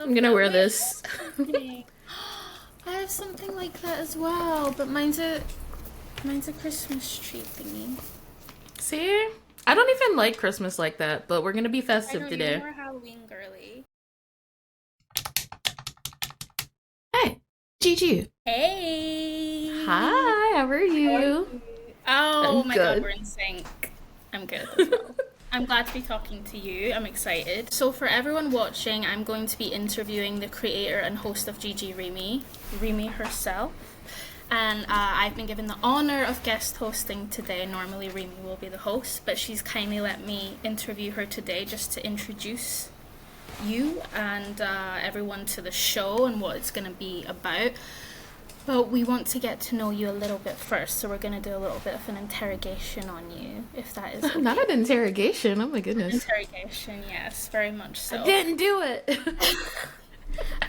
I'm gonna wear Wait, this. kidding. I have something like that as well, but mine's a Christmas tree thingy. See? I don't even like Christmas like that, but we're gonna be I festive know you're today. more Halloween girly. Hey, Gigi. Hey, Hi, how are how are you? you? Oh I'm my God, good. we're in sync. I'm good as well. I'm glad to be talking to you. I'm excited. So for everyone watching, I'm going to be interviewing the creator and host of GGReemie, Reemie herself. And I've been given the honor of guest hosting today. Normally, Reemie will be the host, but she's kindly let me interview her today just to introduce you and everyone to the show and what it's going to be about. But we want to get to know you a little bit first, so we're going to do a little bit of an interrogation on you, if that is Not okay. an interrogation. Oh my goodness. Interrogation, yes, very much I so. didn't do it.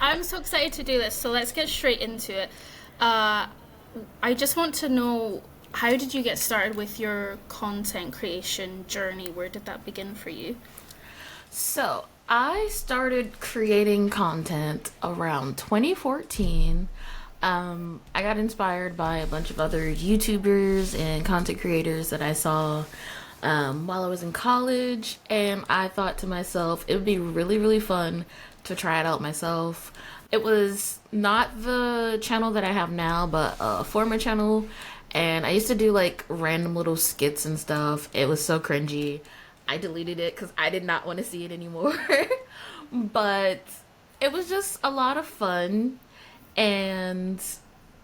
I'm so excited to do this, so let's get straight into it. Uh, I just want to know, how did you get started with your content creation journey? Where did that begin for you? So, I started creating content around 2014. I got inspired by a bunch of other YouTubers and content creators that I saw while I was in college, and I thought to myself, it would be really, really fun to try it out myself. It was not the channel that I have now, but a former channel, and I used to do like random little skits and stuff. It was so cringy. I deleted it because I did not want to see it anymore. But it was just a lot of fun. And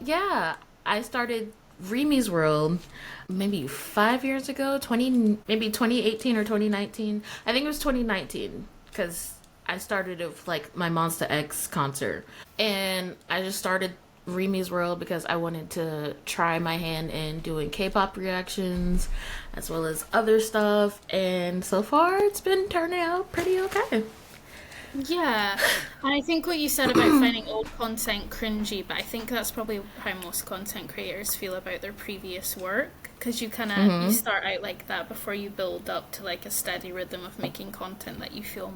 yeah, I started Reemie's World maybe 5 years ago, 20, maybe 2018 or 2019. I think it was 2019 because I started it with like my Monster X concert. And I just started Reemie's World because I wanted to try my hand in doing K-pop reactions as well as other stuff. And so far, it's been turning out pretty okay. Yeah, and I think what you said about finding old content cringy, but I think that's probably how most content creators feel about their previous work, because you start out like that before you build up to like a steady rhythm of making content that you feel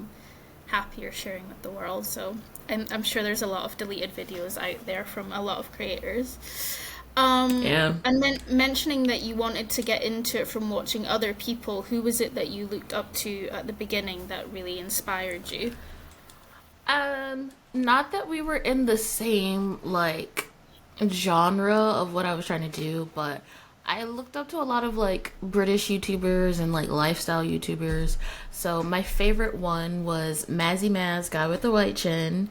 happier sharing with the world. So I'm sure there's a lot of deleted videos out there from a lot of creators. Yeah. And then mentioning that you wanted to get into it from watching other people, who was it that you looked up to at the beginning that really inspired you? Not that we were in the same like genre of what I was trying to do, but I looked up to a lot of like British YouTubers and like lifestyle YouTubers. So my favorite one was Mazzy Maz, guy with the white chin.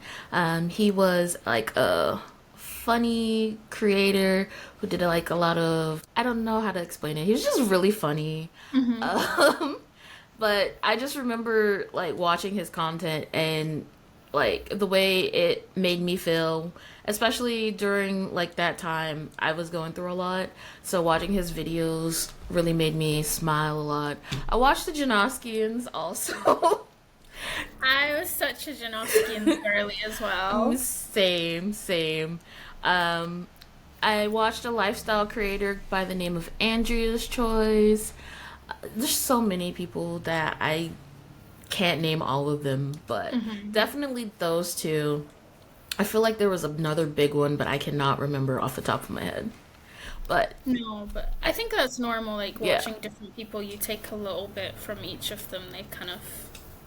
He was like a funny creator who did like a lot of, I don't know how to explain it. He was just really funny. Um, but I just remember like watching his content and like the way it made me feel, especially during like that time I was going through a lot. So watching his videos really made me smile a lot. I watched the Janoskians also. I was such a Janoskians girly as well. Same, same. Um, I watched a lifestyle creator by the name of Andrea's Choice. There's so many people that I can't name all of them, but definitely those two. I feel like there was another big one, but I cannot remember off the top of my head. But No, but I think that's normal, like yeah. watching different people, you take a little bit from each of them. They kind of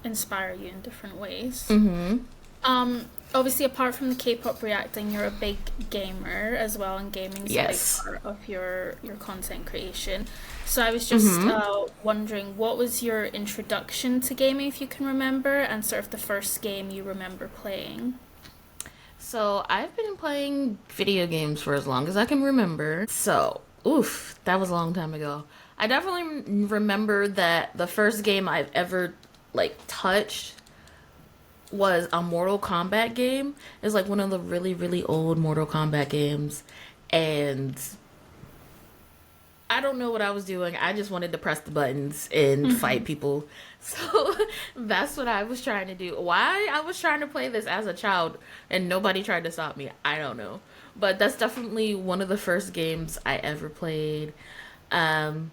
inspire you in different ways. Mm-hmm. Obviously, apart from the K-pop reacting, you're a big gamer as well, and gaming's a big Yes. part of your content creation. So I was just Mm-hmm. wondering, what was your introduction to gaming, if you can remember, and sort of the first game you remember playing? So I've been playing video games for as long as I can remember. So, oof, that was a long time ago. I definitely remember that the first game I've ever like touched was a Mortal Kombat game. It's like one of the really, really old Mortal Kombat games. And I don't know what I was doing. I just wanted to press the buttons and fight people. So that's what I was trying to do. Why I was trying to play this as a child and nobody tried to stop me, I don't know. But that's definitely one of the first games I ever played. Um,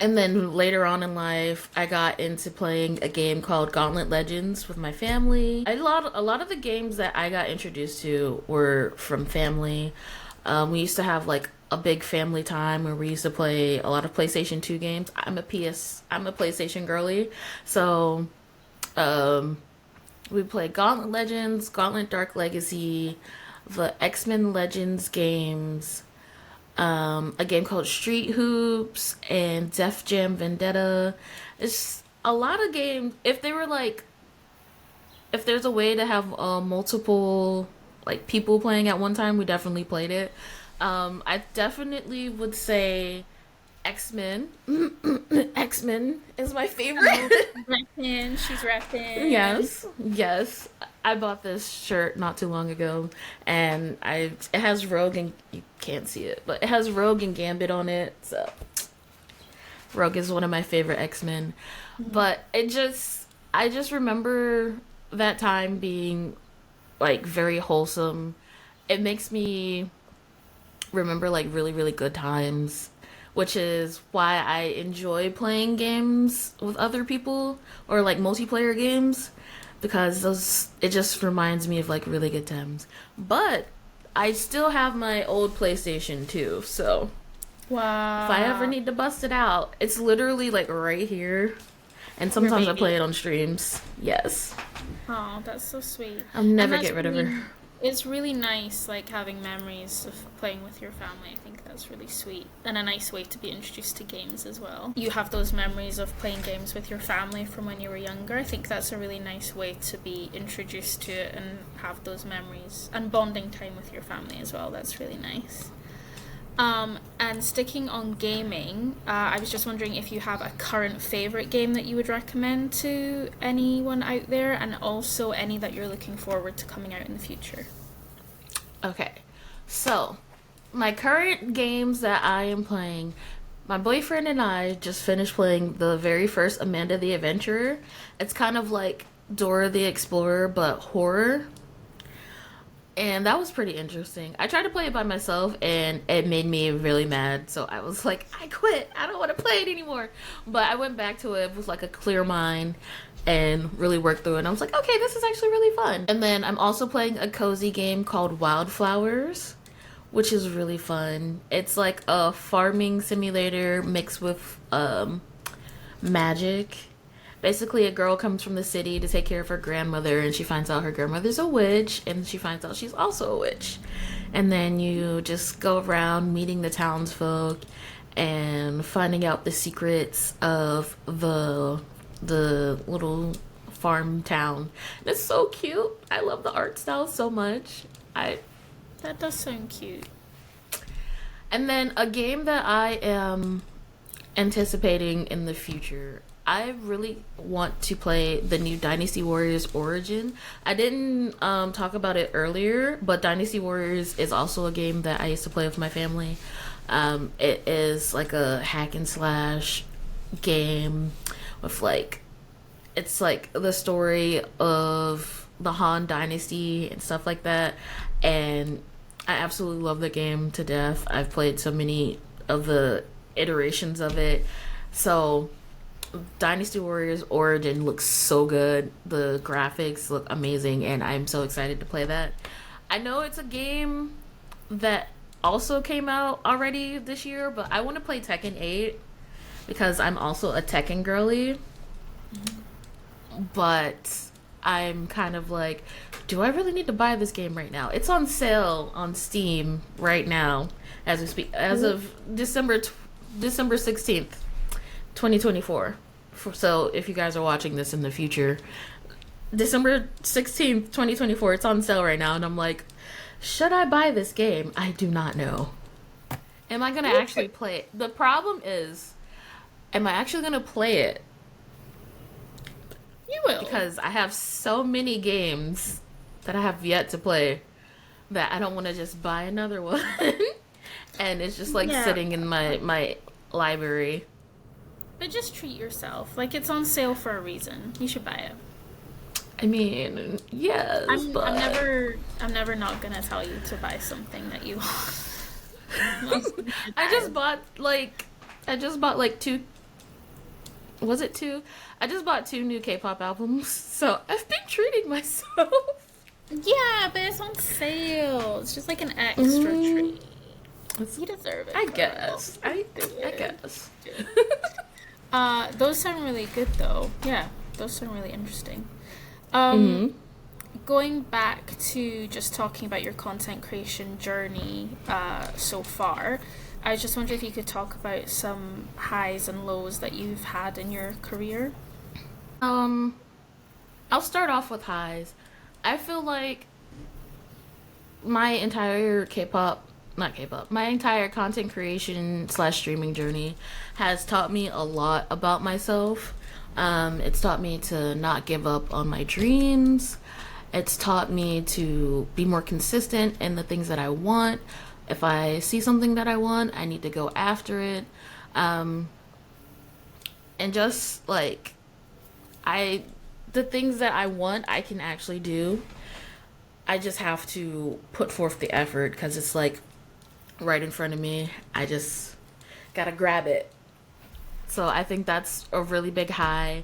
And then later on in life, I got into playing a game called Gauntlet Legends with my family. A lot of the games that I got introduced to were from family. We used to have like a big family time where we used to play a lot of PlayStation 2 games. I'm a PlayStation girly. So, um, we played Gauntlet Legends, Gauntlet Dark Legacy, the X-Men Legends games, a game called Street Hoops and Def Jam Vendetta. It's a lot of games. If there's a way to have multiple like people playing at one time, we definitely played it. I definitely would say X Men. X Men is my favorite. Reppin', she's reppin'. Yes, yes. I bought this shirt not too long ago, and it has Rogue and you can't see it, but it has Rogue and Gambit on it. So Rogue is one of my favorite X Men, but I just remember that time being like very wholesome. It makes me remember like really really good times, which is why I enjoy playing games with other people or like multiplayer games because those it just reminds me of like really good times. But I still have my old PlayStation 2, so Wow. if I ever need to bust it out, it's literally like right here. And sometimes I baby. play it on streams. Yes. Oh, that's so sweet. I'll never And that's get rid of really, her. it's really nice, like having memories of playing with your family. I think that's really sweet and a nice way to be introduced to games as well. You have those memories of playing games with your family from when you were younger. I think that's a really nice way to be introduced to it and have those memories and bonding time with your family as well. That's really nice. And sticking on gaming, I was just wondering if you have a current favorite game that you would recommend to anyone out there, and also any that you're looking forward to coming out in the future. Okay. So, my current games that I am playing, my boyfriend and I just finished playing the very first Amanda the Adventurer. It's kind of like Dora the Explorer, but horror. And that was pretty interesting. I tried to play it by myself and it made me really mad. So I was like, I quit. I don't want to play it anymore. But I went back to it with like a clear mind and really worked through it. And I was like, okay, this is actually really fun. And then I'm also playing a cozy game called Wildflowers, which is really fun. It's like a farming simulator mixed with magic. Basically, a girl comes from the city to take care of her grandmother, and she finds out her grandmother's a witch, and she finds out she's also a witch. And then you just go around meeting the townsfolk and finding out the secrets of the little farm town. And it's so cute. I love the art style so much. I That does sound cute. And then a game that I am anticipating in the future. I really want to play the new Dynasty Warriors Origin. I didn't talk about it earlier, but Dynasty Warriors is also a game that I used to play with my family. It is like a hack and slash game with like it's like the story of the Han Dynasty and stuff like that. And I absolutely love the game to death. I've played so many of the iterations of it. So Dynasty Warriors Origin looks so good. The graphics look amazing, and I'm so excited to play that. I know it's a game that also came out already this year, but I want to play Tekken 8 because I'm also a Tekken girly. But I'm kind of like, do I really need to buy this game right now? It's on sale on Steam right now as we speak, as of December 16th, 2024. So if you guys are watching this in the future, December 16th, 2024, it's on sale right now. And I'm like, should I buy this game? I do not know. Am I going to actually play it? The problem is, am I actually going to play it? You will. Because I have so many games that I have yet to play that I don't want to just buy another one. And it's just like sitting in my library. But just treat yourself. Like, it's on sale for a reason. You should buy it. I mean, yes, but I'm never not gonna tell you to buy something that you want. I just bought like Was it two? I just bought two new K-pop albums, so I've been treating myself. Yeah, but it's on sale. It's just like an extra Mm, treat. You deserve it. I Girl. guess. I guess. Those sound really good though. Yeah, those sound really interesting. Um, Mm-hmm. Going back to just talking about your content creation journey so far, I was just wondering if you could talk about some highs and lows that you've had in your career. Um, I'll start off with highs. I feel like my entire K-pop, not K-pop, my entire content creation slash streaming journey has taught me a lot about myself. It's taught me to not give up on my dreams. It's taught me to be more consistent in the things that I want. If I see something that I want, I need to go after it. Um, and just like I, the things that I want, I can actually do. I just have to put forth the effort because it's like right in front of me. I just gotta grab it. So I think that's a really big high.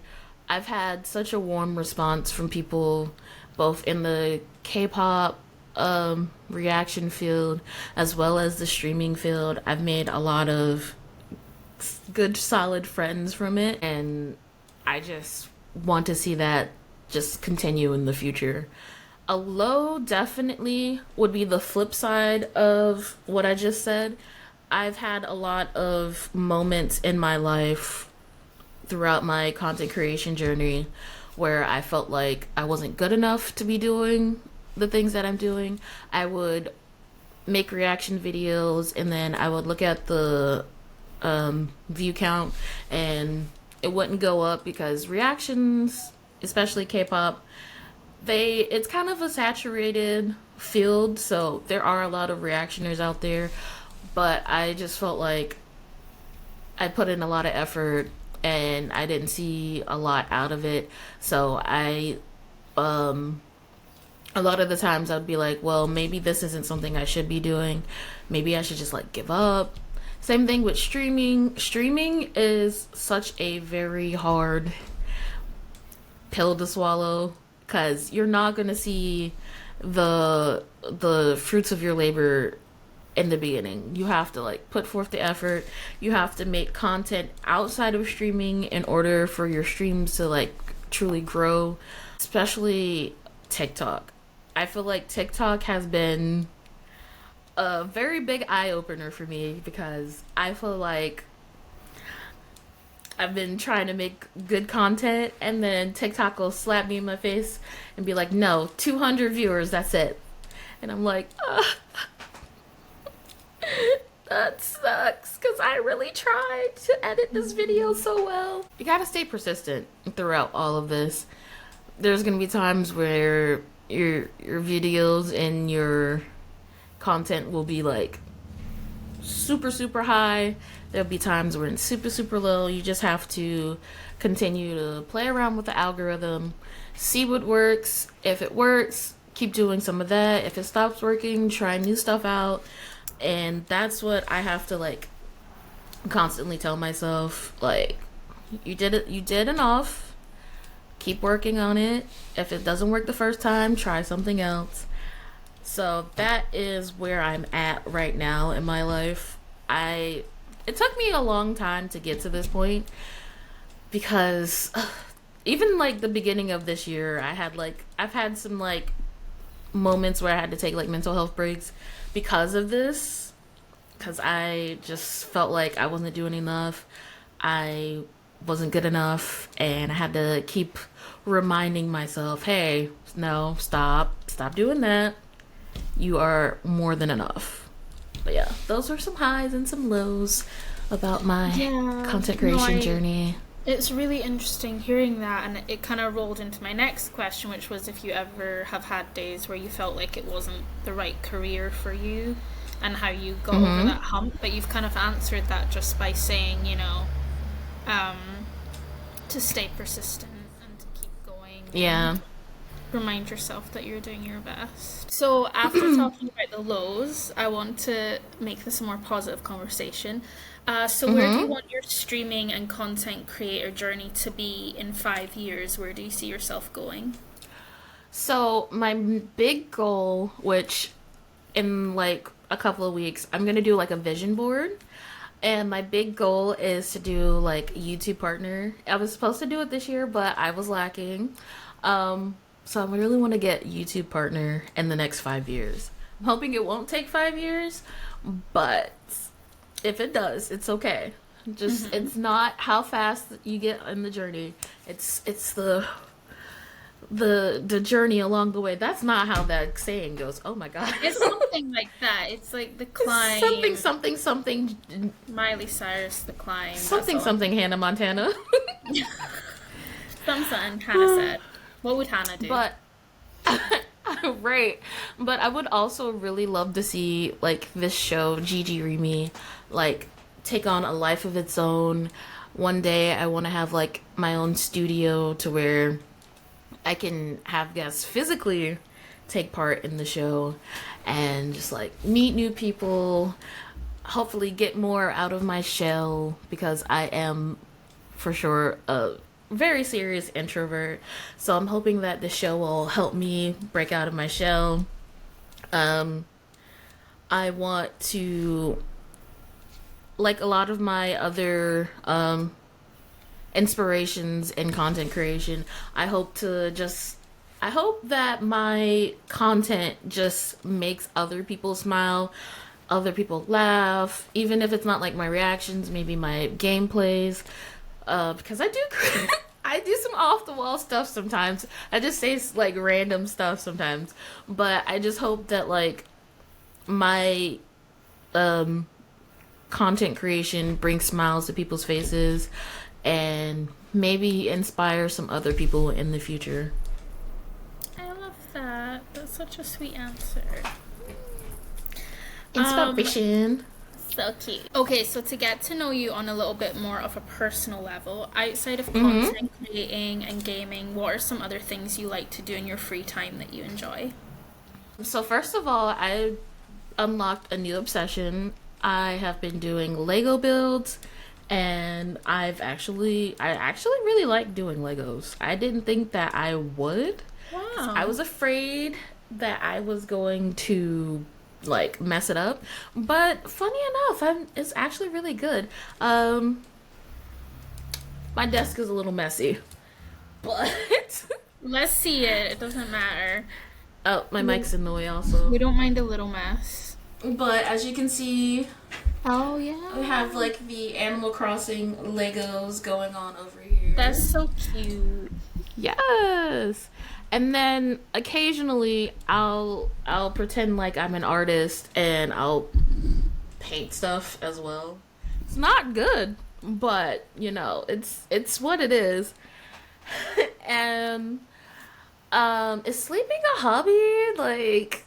I've had such a warm response from people both in the K-pop reaction field as well as the streaming field. I've made a lot of good solid friends from it, and I just want to see that just continue in the future. A low definitely would be the flip side of what I just said. I've had a lot of moments in my life throughout my content creation journey where I felt like I wasn't good enough to be doing the things that I'm doing. I would make reaction videos and then I would look at the view count and it wouldn't go up because reactions, especially K-pop, it's kind of a saturated field, so there are a lot of reactioners out there, but I just felt like I put in a lot of effort and I didn't see a lot out of it. So um, a lot of the times I'd be like, well, maybe this isn't something I should be doing. Maybe I should just like give up. Same thing with streaming. Streaming is such a very hard pill to swallow because you're not gonna see the fruits of your labor in the beginning. You have to like put forth the effort. You have to make content outside of streaming in order for your streams to like truly grow, especially TikTok. I feel like TikTok has been a very big eye opener for me because I feel like I've been trying to make good content and then TikTok will slap me in my face and be like, no, 200 viewers, that's it. And I'm like, that sucks because I really tried to edit this video so well. You gotta stay persistent throughout all of this. There's gonna be times where your videos and your content will be like super super high. There'll be times where it's super super low. You just have to continue to play around with the algorithm, see what works. If it works, keep doing some of that. If it stops working, try new stuff out. And that's what I have to like constantly tell myself, like, you did it, you did enough, keep working on it. If it doesn't work the first time, try something else. So that is where I'm at right now in my life. It took me a long time to get to this point because even like the beginning of this year, I've had some like moments where I had to take like mental health breaks because of this, because I just felt like I wasn't doing enough. I wasn't good enough, and I had to keep reminding myself, hey, no, stop doing that. You are more than enough. But yeah, those were some highs and some lows about my content creation journey. It's really interesting hearing that, and it kind of rolled into my next question, which was if you ever have had days where you felt like it wasn't the right career for you and how you got over that hump. But you've kind of answered that just by saying, um, to stay persistent and to keep going. Yeah. remind yourself that you're doing your best. So after talking about the lows, I want to make this a more positive conversation. So where do you Mm-hmm. want your streaming and content creator journey to be in 5 years? Where do you see yourself going? So my big goal, which in like a couple of weeks, I'm gonna do like a vision board. And my big goal is to do like a YouTube partner. I was supposed to do it this year, but I was lacking. So I really want to get YouTube partner in the next 5 years. I'm hoping it won't take 5 years, but if it does, it's okay. Just Hmm. it's not how fast you get in the journey. It's the journey along the way. That's not how that saying goes. Oh my god. It's something like that. It's like the something climb, something something Miley Cyrus, the climb. That's something all. something Hannah Montana. Something Hannah said. What would Hannah do? But right. But I would also really love to see like this show, GGReemie, like take on a life of its own. One day I want to have like my own studio to where I can have guests physically take part in the show and just like meet new people, hopefully get more out of my shell because I am for sure a very serious introvert. So I'm hoping that the show will help me break out of my shell. Um, I want to, like a lot of my other inspirations in content creation, I hope that my content just makes other people smile, other people laugh, even if it's not like my reactions, maybe my gameplays. Because I do, I do some off the wall stuff sometimes. I just say like random stuff sometimes, but I just hope that like my um content creation brings smiles to people's faces and maybe inspire some other people in the future. I love that. That's such a sweet answer. Um, Inspiration. so cute. Okay, so to get to know you on a little bit more of a personal level, outside of Mm-hmm. content creating and gaming, what are some other things you like to do in your free time that you enjoy? So first of all, I unlocked a new obsession. I have been doing Lego builds and I actually really like doing Legos. I didn't think that I would. I Wow. was afraid that I was going to like mess it up, but funny enough, it's actually really good. My desk is a little messy, but Let's see it. It doesn't matter. oh, my We, mic's in the way also. we don't mind a little mess. But as you can see, Oh, we yeah. have like the Animal Crossing Legos going on over here. That's so cute. Yes. And then occasionally I'll pretend like I'm an artist and I'll paint stuff as well. It's not good, but you know, it's what it is. And is sleeping a hobby? Like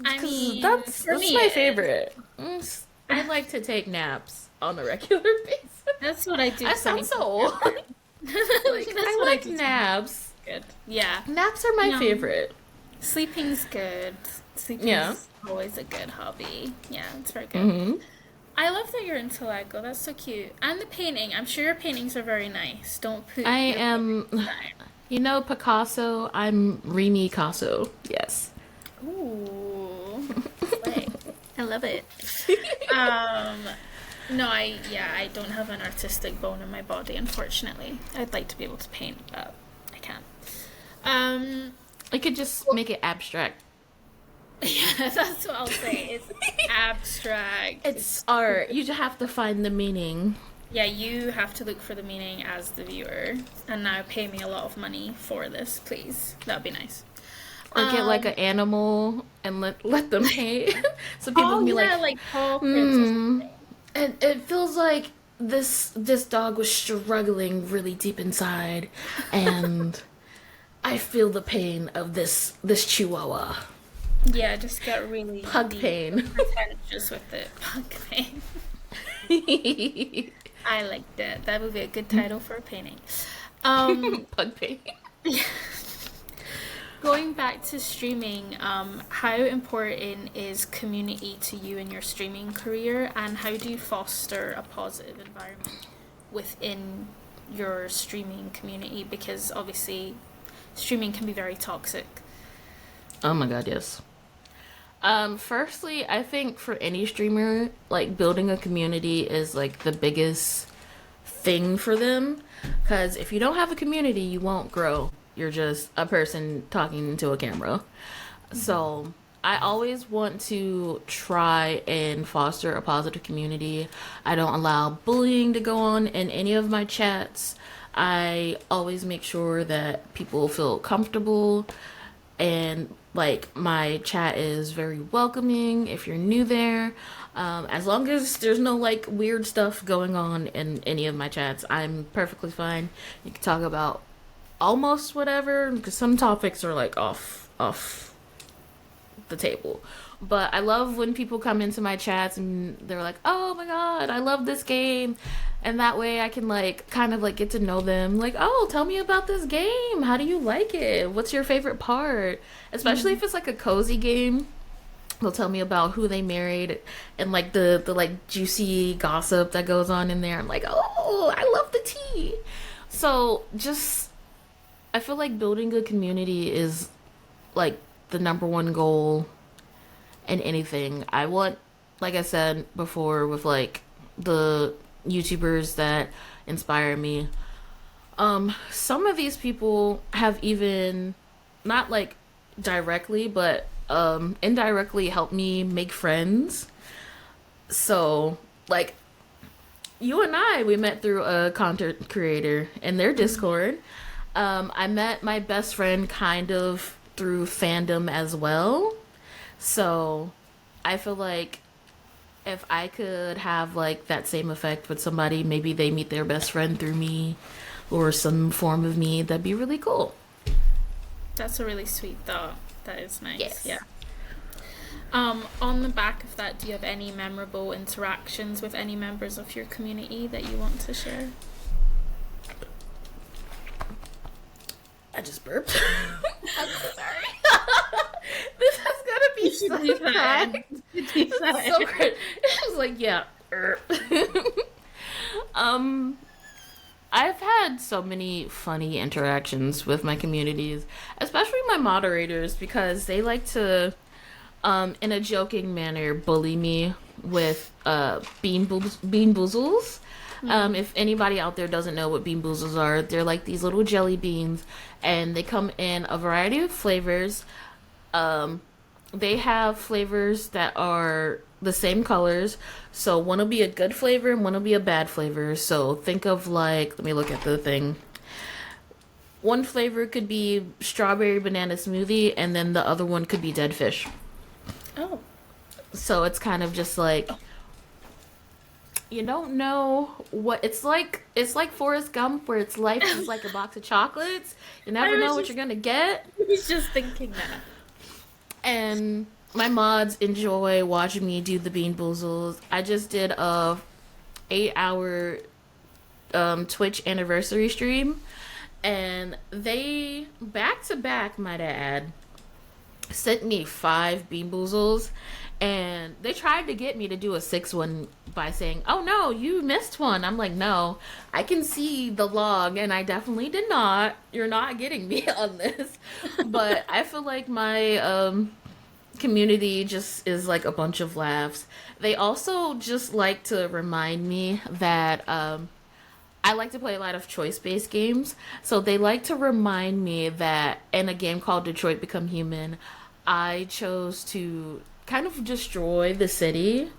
I cuz mean, for that's me, my it favorite. I like to take naps on a regular basis. that's what I do I 20 sound so old. Like That's I what I like do. naps. Good. Yeah. Naps are my No. favorite. Sleeping's good. Yeah. Sleeping's always a good hobby. Yeah, it's very good. Hmm. I love that you're into Lego. That's so cute. And the painting. I'm sure your paintings are very nice. Don't put I your paintings am, down. you know, Picasso. I'm Reemie Picasso. Yes. Ooh. Slay. I love it. Um, no, I don't have an artistic bone in my body, unfortunately. I'd like to be able to paint, but I can't. Um, I could just make it abstract. yeah, that's what I'll say. It's abstract. It's art. You just have to find the meaning. Yeah, you have to look for the meaning as the viewer. And now pay me a lot of money for this, please. That would be nice. Or get like Um, an animal and let them paint. So people oh can be like, yeah, like paw prints or hmm. something. And it feels like this dog was struggling really deep inside, and I feel the pain of this chihuahua. Yeah, just get really Pug deep and pain. pretentious with it. Pug pain. I liked it. That would be a good title for a painting. Um, Pug pain. Going back to streaming, how important is community to you in your streaming career, and how do you foster a positive environment within your streaming community? Because obviously, streaming can be very toxic. Oh my god, yes. Firstly, I think for any streamer, like building a community is like the biggest thing for them. Because if you don't have a community, you won't grow. You're just a person talking into a camera. So I always want to try and foster a positive community. I don't allow bullying to go on in any of my chats. I always make sure that people feel comfortable and like my chat is very welcoming if you're new there. As long as there's no like weird stuff going on in any of my chats, I'm perfectly fine. You can talk about almost whatever because some topics are like off the table. But I love when people come into my chats and they're like, "Oh my god, I love this game." And that way I can like kind of like get to know them. Like, "Oh, tell me about this game. How do you like it? What's your favorite part?" Especially if it's like a cozy game. They'll tell me about who they married and like the like juicy gossip that goes on in there. I'm like, "Oh, I love the tea." So, just I feel like building a community is like the number one goal in anything. I want, like I said before, with like the YouTubers that inspire me. Some of these people have even not like directly, but indirectly helped me make friends. So, like you and we met through a content creator in their Discord. I met my best friend kind of through fandom as well. So I feel like if I could have like that same effect with somebody, maybe they meet their best friend through me or some form of me, that'd be really cool. That's a really sweet thought. That is nice. Yes. Yeah. On the back of that, do you have any memorable interactions with any members of your community that you want to share? I just burped. I'm so sorry. This has gotta be so crack. So great. It was like, yeah. I've had so many funny interactions with my communities, especially my moderators, because they like to, in a joking manner, bully me with bean boozles. If anybody out there doesn't know what bean boozles are, they're like these little jelly beans, and they come in a variety of flavors. They have flavors that are the same colors, so one will be a good flavor and one will be a bad flavor. So think of like, let me look at the thing. One flavor could be strawberry banana smoothie, and then the other one could be dead fish. Oh. So it's kind of just like, you don't know what it's like. It's like Forrest Gump, where its life is like a box of chocolates. You never know what you're gonna get. I was just thinking that. And my mods enjoy watching me do the bean boozles. I just did a 8-hour Twitch anniversary stream, and they back to back, might I add, sent me 5 bean boozles. And they tried to get me to do a 6th one by saying, "Oh no, you missed one." I'm like, "No, I can see the log, and I definitely did not. You're not getting me on this." But I feel like my community just is like a bunch of laughs. They also just like to remind me that I like to play a lot of choice-based games. So they like to remind me that in a game called Detroit Become Human, I chose to kind of destroy the city,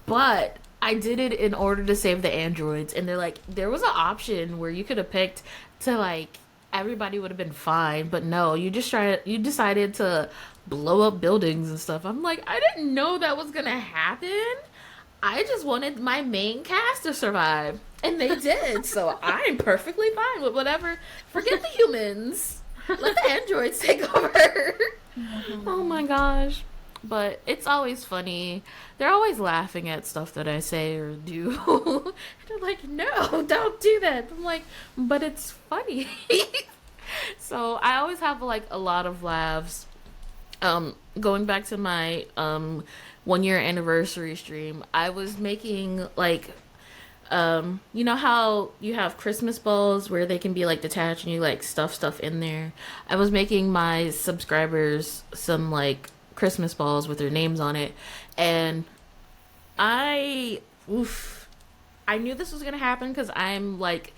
but I did it in order to save the androids. And they're like, there was an option where you could have picked to like everybody would have been fine, but no, you decided to blow up buildings and stuff. I'm like, I didn't know that was gonna happen. I just wanted my main cast to survive, and they did. So I'm perfectly fine with whatever. Forget the humans. Let the androids take over. Oh my gosh. But it's always funny. They're always laughing at stuff that I say or do. They're like, "No, don't do that." I'm like, "But it's funny." So I always have like a lot of laughs. Going back to my 1 year anniversary stream, I was making like you know how you have Christmas balls where they can be like detached and you like stuff in there. I was making my subscribers some like Christmas balls with their names on it, and I oof, I knew this was gonna happen because I'm like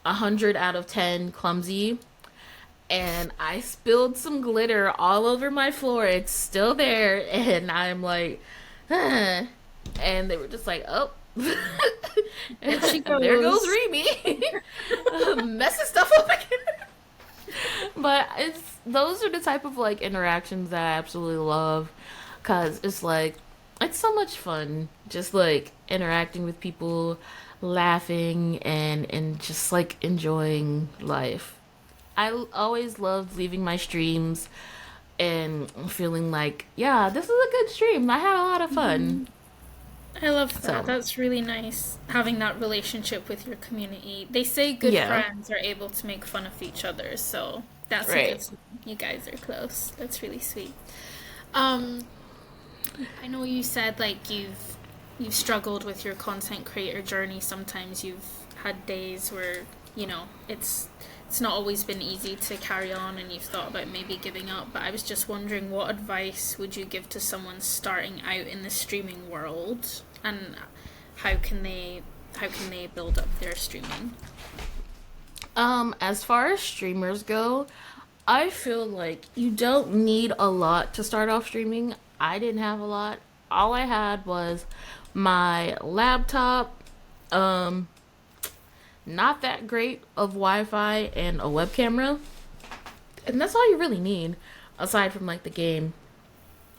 100 out of 10 clumsy, and I spilled some glitter all over my floor. It's still there, and I'm like, huh. And they were just like, oh. There she There goes goes. Reemie, messing stuff up again. But those are the type of like interactions that I absolutely love, cause it's like it's so much fun, just like interacting with people, laughing and just like enjoying life. Always loved leaving my streams and feeling like, yeah, this is a good stream. I had a lot of fun. I love that. So, That's really nice having that relationship with your community. They say good yeah, friends are able to make fun of each other, so that's a right. good sign. You guys are close. That's really sweet. Um, I know you said like you've struggled with your content creator journey. Sometimes you've had days where, you know, it's not always been easy to carry on and you've thought about maybe giving up, but I was just wondering what advice would you give to someone starting out in the streaming world and how can they how can they build up their streaming? As far as streamers go, I feel like you don't need a lot to start off streaming. I didn't have a lot. All I had was my laptop, um, not that great of Wi-Fi and a web camera, and that's all you really need aside from like the game.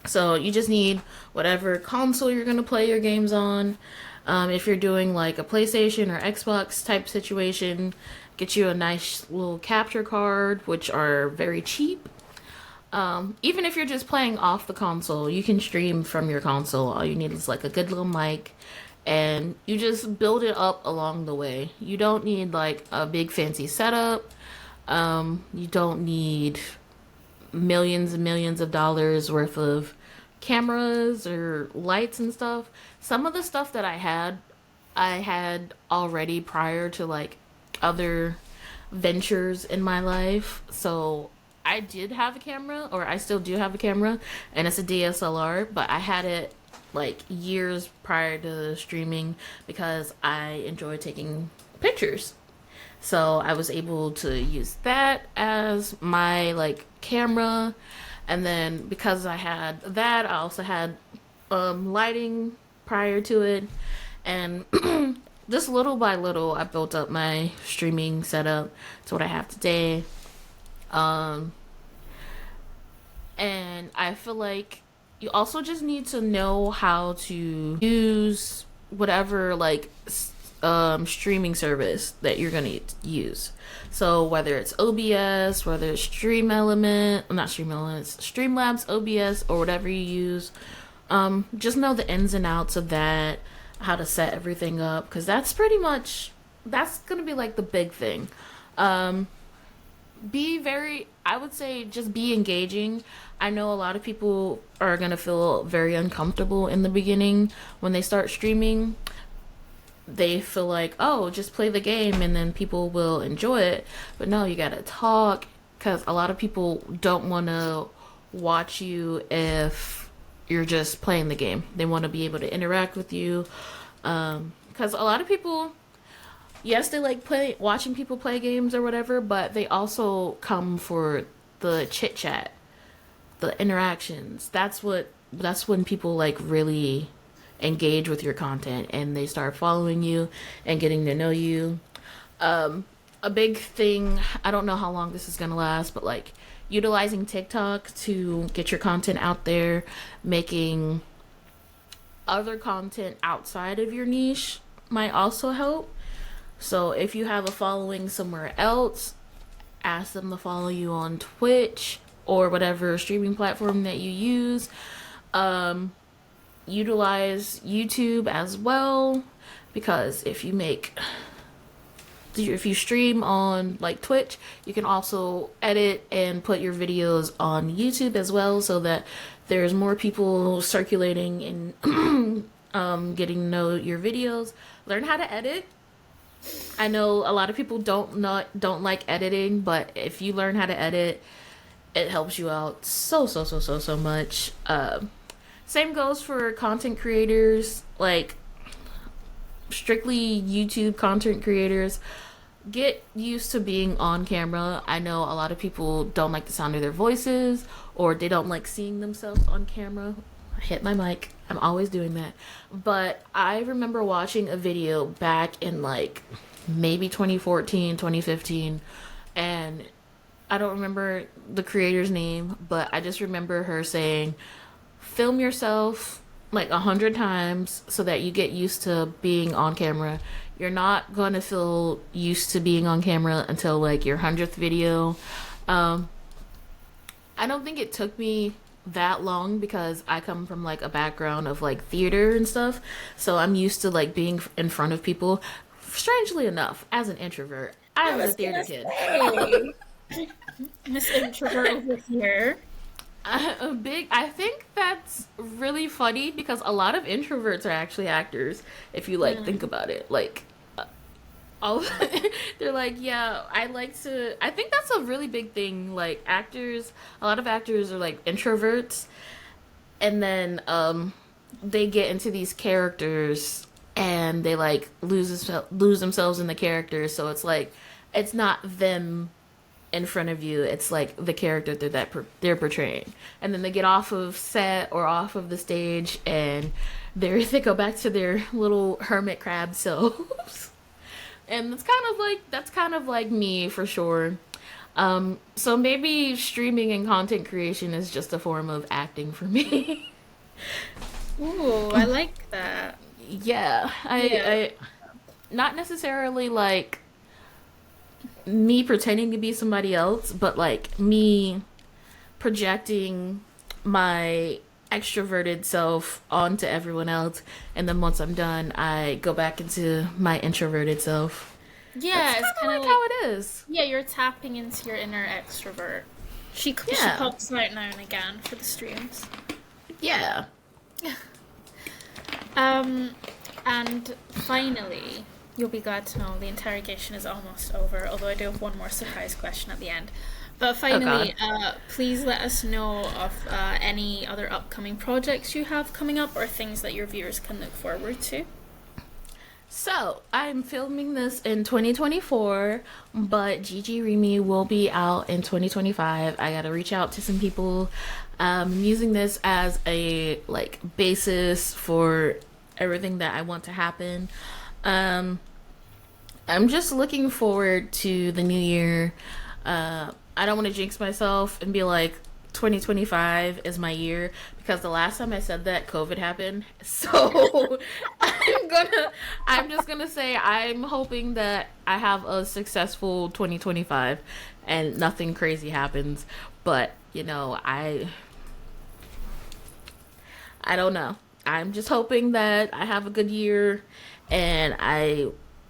So you just need whatever console you're gonna play your games on. If you're doing like a PlayStation or Xbox type situation, get you a nice little capture card, which are very cheap. Even if you're just playing off the console, you can stream from your console. All you need is like a good little mic, and you just build it up along the way. You don't need like a big fancy setup. You don't need millions and millions of dollars worth of cameras or lights and stuff. Some of the stuff that I had already prior to like other ventures in my life. So I did have a camera, or I still do have a camera, and it's a DSLR, but I had it like years prior to streaming because I enjoy taking pictures. So I was able to use that as my like camera, and then because I had that, I also had lighting prior to it, and just little by little, I built up my streaming setup to what I have today. Um, and I feel like you also just need to know how to use whatever like streaming service that you're gonna use. So whether it's OBS, whether it's Stream Element, not Stream Elements, Streamlabs, OBS, or whatever you use, just know the ins and outs of that, how to set everything up, because that's gonna be like the big thing. Um, be very, I would say, just be engaging. I know a lot of people are gonna feel very uncomfortable in the beginning when they start streaming. They feel like, oh, just play the game and then people will enjoy it. But no, you gotta talk, because a lot of people don't want to watch you if you're just playing the game. They want to be able to interact with you. Because a lot of people, yes, they like watching people play games or whatever, but they also come for the chit chat, the interactions. That's when people like really engage with your content and they start following you and getting to know you. A big thing, I don't know how long this is gonna last, but like utilizing TikTok to get your content out there, making other content outside of your niche might also help. So if you have a following somewhere else, ask them to follow you on Twitch or whatever streaming platform that you use. Um, Utilize YouTube as well, because if you make if you stream on like Twitch, you can also edit and put your videos on YouTube as well, so that there's more people circulating and getting to know your videos. Learn how to edit. I know a lot of people don't like editing, but if you learn how to edit, it helps you out so much. Same goes for content creators, like strictly YouTube content creators. Get used to being on camera. I know a lot of people don't like the sound of their voices, or they don't like seeing themselves on camera. I hit my mic. I'm always doing that. But I remember watching a video back in like maybe 2014, 2015, and I don't remember the creator's name, but I just remember her saying, film yourself like 100 times so that you get used to being on camera. You're not going to feel used to being on camera until like your 100th video. Um, I don't think it took me that long because I come from like a background of like theater and stuff. So I'm used to like being in front of people. Strangely enough, as an introvert, I was a theater kid. Miss Introvert over here. I think that's really funny because a lot of introverts are actually actors if you like think about it. Like all they're like, yeah, I think that's a really big thing. Like actors, a lot of actors are like introverts, and then they get into these characters and they like lose themselves in the characters. So it's like it's not them in front of you, it's like the character they're portraying, and then they get off of set or off of the stage and they go back to their little hermit crab selves. And that's kind of like me for sure. So maybe streaming and content creation is just a form of acting for me. Ooh, I like that. Yeah, Yeah. I not necessarily like me pretending to be somebody else, but like me projecting my extroverted self onto everyone else, and then once I'm done, I go back into my introverted self. That's Yeah, kind it's of kind of like like, how it is. yeah, you're tapping into your inner extrovert. She Yeah, pops out now and again for the streams. yeah. Um, and finally, you'll be glad to know the interrogation is almost over, although I do have one more surprise question at the end. But Oh God. finally, please let us know of any other upcoming projects you have coming up or things that your viewers can look forward to. So I'm filming this in 2024, but GGReemie will be out in 2025. I gotta reach out to some people. I'm using this as a like basis for everything that I want to happen. Um, I'm just looking forward to the new year. I don't want to jinx myself and be like 2025 is my year because the last time I said that COVID happened. So I'm just gonna say I'm hoping that I have a successful 2025 and nothing crazy happens. But you know, I don't know. I'm just hoping that I have a good year and I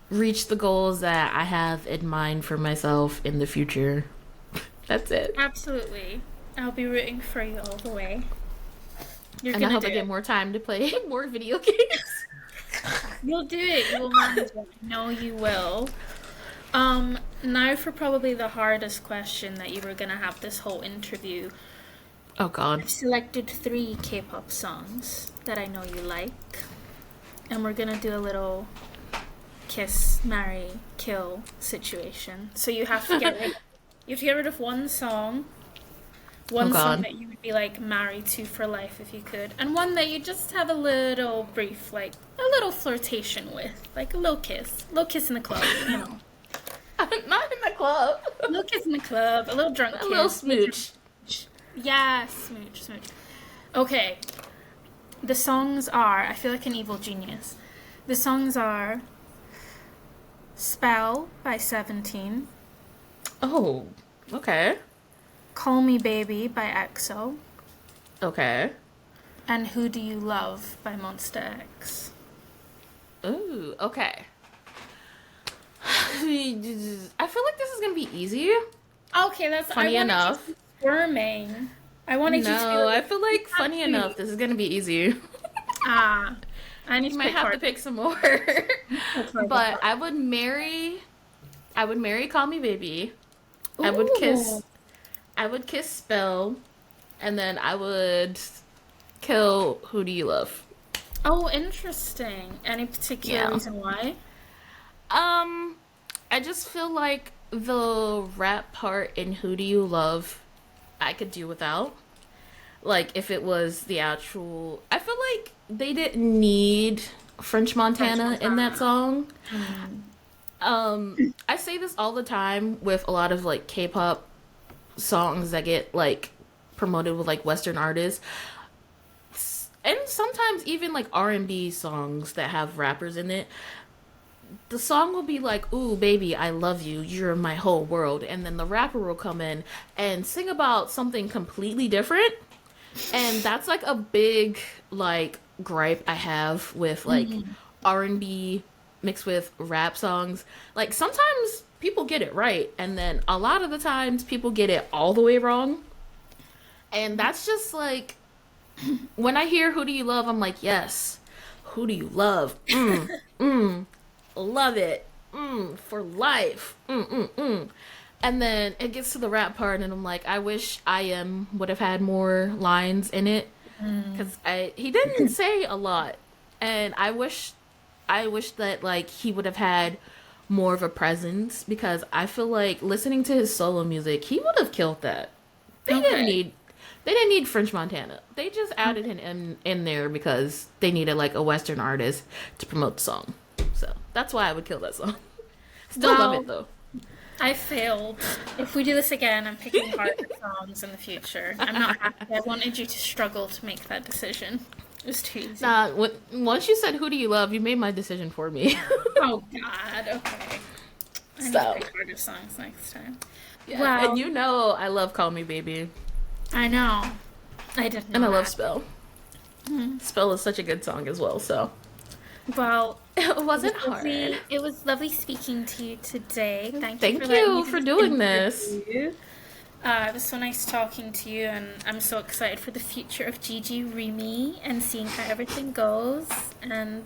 reach the goals that I have in mind for myself in the future. That's it. Absolutely. I'll be rooting for you all the way. You're And I gonna hope do I get it. more time to play more video games. You'll do it. You will manage it. No, you will. Now for probably the hardest question that you were gonna have this whole interview. Oh god. I've selected three K-pop songs that I know you like, and we're gonna do a little kiss, marry, kill situation. So you have to get rid of one song, Oh one song god. that you would be like married to for life if you could, and one that you just have a little brief, like a little flirtation with, like a little kiss in the club, you know, Not in the club. a little kiss in the club, a little drunk A little kiss, smooch. yeah, smooch, smooch. Okay, the songs are. I feel like an evil genius. The songs are "Spell" by 17, Oh. Okay. "Call Me Baby" by EXO, Okay. and "Who Do You Love" by Monsta X. Ooh, okay. I feel like this is gonna be easy. Okay, that's Funny I wanted you enough. to be squirming. I wanted you to be No, I like, feel like funny enough, this is gonna be easy. ah, I need You to might pick have to hard. pick some more. That's hard. That's But hard. I would marry Call Me Baby. I would Ooh. kiss I would kiss Spell, and then I would kill Who Do You Love? Oh, interesting. Any particular Yeah. reason why? Um, I just feel like the rap part in Who Do You Love I could do without. Like if it was the actual I feel like they didn't need French French Montana in that Montana. song. Mm. I say this all the time with a lot of like K-pop songs that get like promoted with like Western artists, and sometimes even like R&B songs that have rappers in it. The song will be like, "Ooh, baby, I love you. You're my whole world," and then the rapper will come in and sing about something completely different. And that's like a big like gripe I have with like R&B mixed with rap songs. Like sometimes people get it right, and then a lot of the times people get it all the way wrong. And that's just like when I hear Who Do You Love, I'm like, yes, who do you love? Love it. For life. And then it gets to the rap part, and I'm like, I wish I Am would have had more lines in it, because I he didn't say a lot, and I wish that like he would have had more of a presence, because I feel like listening to his solo music, he would have killed that. They didn't Okay. need they didn't need French Montana. They just added him in there because they needed like a Western artist to promote the song. So that's why I would kill that song. Still love Well, it though. I failed. If we do this again, I'm picking harder songs in the future. I'm not happy. I wanted you to struggle to make that decision. It was too easy. Nah, once you said who do you love, you made my decision for me. Oh God. Okay. I need to So pick harder songs next time. yeah, Well, and you know I love Call Me Baby, I know. I didn't and know I love that. Spell. Spell is such a good song as well. So Well, it wasn't hard. it was lovely speaking to you today. Thank you for Thank letting you me for do doing this. interview. It was so nice talking to you, and I'm so excited for the future of GGReemie and seeing how everything goes. And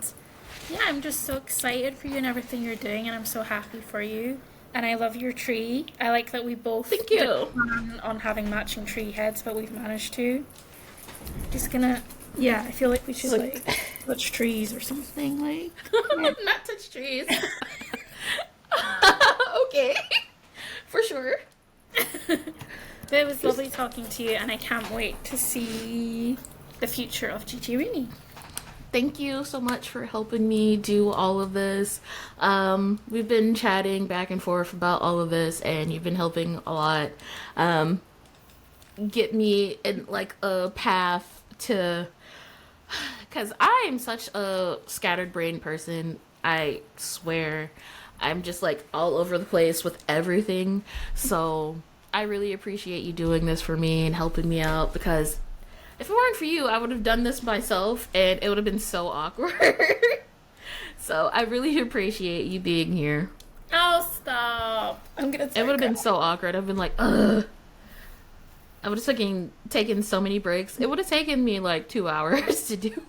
yeah, I'm just so excited for you and everything you're doing, and I'm so happy for you. And I love your tree. I like that we both Thank didn't you. plan on having matching tree heads, but we've managed to. Just gonna, yeah, I feel like we should So- like touch trees or something like. Not touch trees. Okay, for sure. But it was lovely talking to you, and I can't wait to see the future of GGReemie. Thank you so much for helping me do all of this. We've been chatting back and forth about all of this, and you've been helping a lot. Get me in like a path to, because I am such a scattered brain person. I swear, I'm just like all over the place with everything. So I really appreciate you doing this for me and helping me out, because if it weren't for you, I would have done this myself, and it would have been so awkward. So I really appreciate you being here. Oh, stop. I'm gonna It would have been so awkward. I've been like, ugh. I would have taken so many breaks. It would have taken me like 2 hours to do.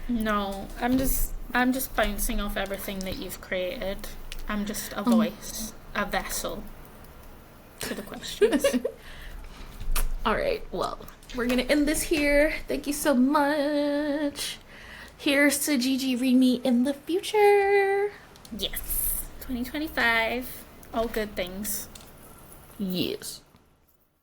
No, I'm just bouncing off everything that you've created. I'm just a voice, a vessel to the questions. All right, well, we're gonna end this here. Thank you so much. Here's to GGReemie in the future. Yes. 2025. All good things. Yes.